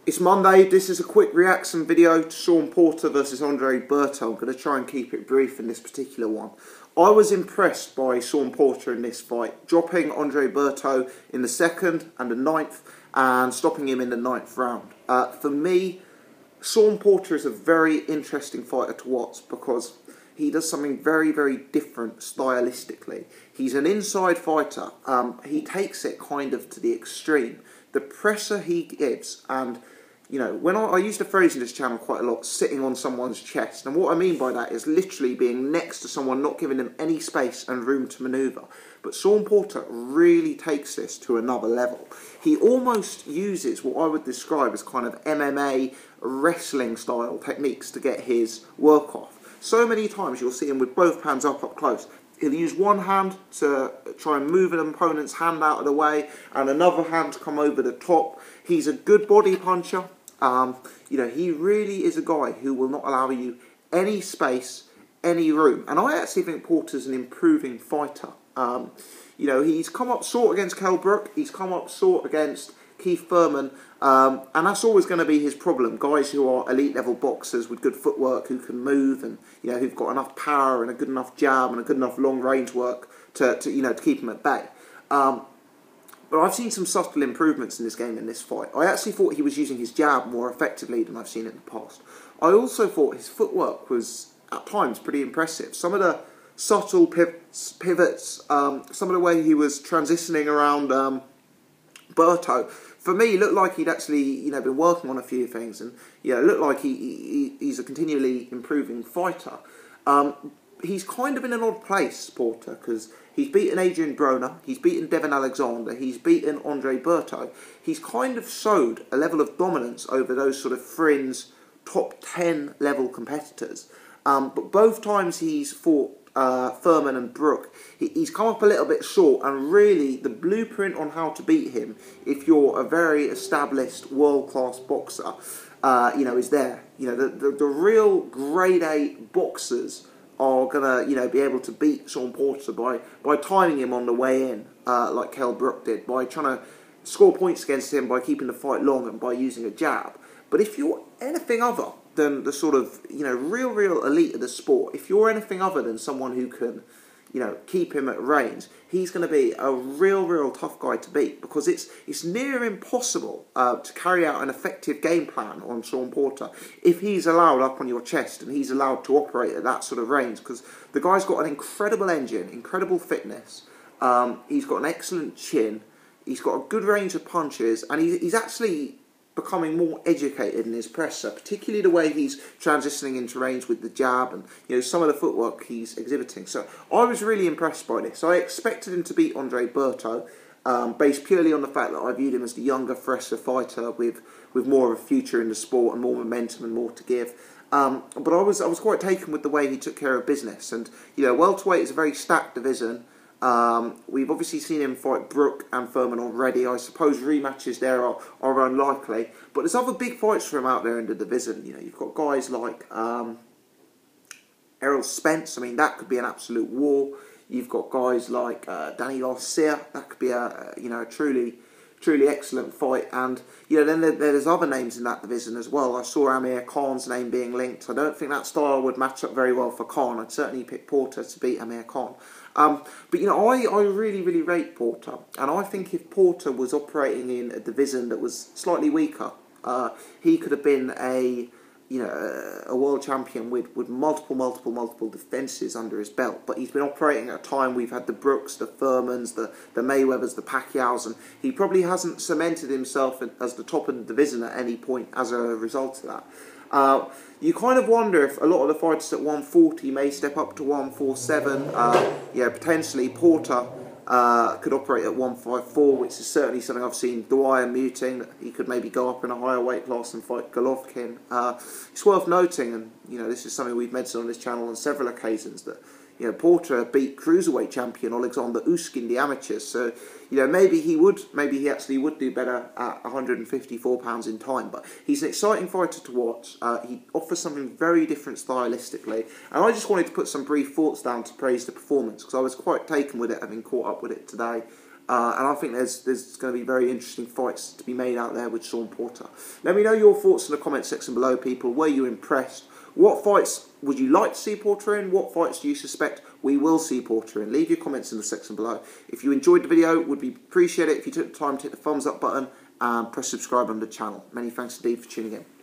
It's Monday. This is a quick reaction video to Shawn Porter versus Andre Berto. I'm going to try and keep it brief in this particular one. I was impressed by Shawn Porter in this fight, dropping Andre Berto in the 2nd and the 9th and stopping him in the 9th round. For me, Shawn Porter is a very interesting fighter to watch because he does something very, very different stylistically. He's an inside fighter. He takes it kind of to the extreme. The pressure he gives, and you know, when I use the phrase in this channel quite a lot, sitting on someone's chest. And what I mean by that is literally being next to someone, not giving them any space and room to manoeuvre. But Shawn Porter really takes this to another level. He almost uses what I would describe as kind of MMA wrestling style techniques to get his work off. So many times you'll see him with both hands up close. He'll use one hand to try and move an opponent's hand out of the way and another hand to come over the top. He's a good body puncher. You know, he really is a guy who will not allow you any space, any room. And I actually think Porter's an improving fighter. You know, he's come up short against Kell Brook. He's come up short against Keith Thurman. And that's always going to be his problem. Guys who are elite level boxers with good footwork, who can move and, you know, who've got enough power and a good enough jab and a good enough long range work to keep him at bay. But I've seen some subtle improvements in this game, in this fight. I actually thought he was using his jab more effectively than I've seen in the past. I also thought his footwork was, at times, pretty impressive. Some of the subtle pivots, some of the way he was transitioning around Berto, for me, looked like he'd actually, you know, been working on a few things. And, you know, looked like he's a continually improving fighter. He's kind of in an odd place, Porter, because he's beaten Adrian Broner, he's beaten Devin Alexander, he's beaten Andre Berto. He's kind of showed a level of dominance over those sort of fringe top 10 level competitors. But both times he's fought Thurman and Brook, he's come up a little bit short, and really the blueprint on how to beat him, if you're a very established world-class boxer, you know, is there. You know, the real grade A boxers are gonna, you know, be able to beat Shawn Porter by timing him on the way in, like Kell Brook did, by trying to score points against him by keeping the fight long and by using a jab. But if you're anything other than the sort of, you know, real elite of the sport, if you're anything other than someone who can, you know, keep him at range, he's going to be a real tough guy to beat, because it's near impossible to carry out an effective game plan on Shawn Porter if he's allowed up on your chest and he's allowed to operate at that sort of range, because the guy's got an incredible engine, incredible fitness, he's got an excellent chin, he's got a good range of punches, and he's actually becoming more educated in his presser, particularly the way he's transitioning into range with the jab and, you know, some of the footwork he's exhibiting. So I was really impressed by this. I expected him to beat Andre Berto, based purely on the fact that I viewed him as the younger, fresher fighter with more of a future in the sport and more momentum and more to give. But I was quite taken with the way he took care of business. And, you know, welterweight is a very stacked division. We've obviously seen him fight Brook and Thurman already. I suppose rematches there are unlikely, but there's other big fights for him out there in the division. You know, you've got guys like Errol Spence. I mean, that could be an absolute war. You've got guys like Danny Garcia. That could be a, you know, a truly excellent fight. And, you know, then there's other names in that division as well. I saw Amir Khan's name being linked. I don't think that style would match up very well for Khan. I'd certainly pick Porter to beat Amir Khan. But, you know, I really rate Porter. And I think if Porter was operating in a division that was slightly weaker, he could have been a world champion with multiple defences under his belt. But he's been operating at a time we've had the Brooks, the Thurmans, the Mayweathers, the Pacquiaos, and he probably hasn't cemented himself as the top of the division at any point as a result of that. You kind of wonder if a lot of the fighters at 140 may step up to 147. Yeah, potentially Porter could operate at 154, which is certainly something I've seen Dwyer muting, that he could maybe go up in a higher weight class and fight Golovkin. It's worth noting, and, you know, this is something we've mentioned on this channel on several occasions, that, you know, Porter beat cruiserweight champion Alexander Usyk in the amateurs. So, you know, maybe he actually would do better at 154 pounds in time. But he's an exciting fighter to watch. He offers something very different stylistically. And I just wanted to put some brief thoughts down to praise the performance, because I was quite taken with it, having caught up with it today. and I think there's going to be very interesting fights to be made out there with Shawn Porter. Let me know your thoughts in the comment section below, people. Were you impressed? What fights would you like to see Porter in? What fights do you suspect we will see Porter in? Leave your comments in the section below. If you enjoyed the video, would be appreciate it if you took the time to hit the thumbs up button and press subscribe on the channel. Many thanks indeed for tuning in.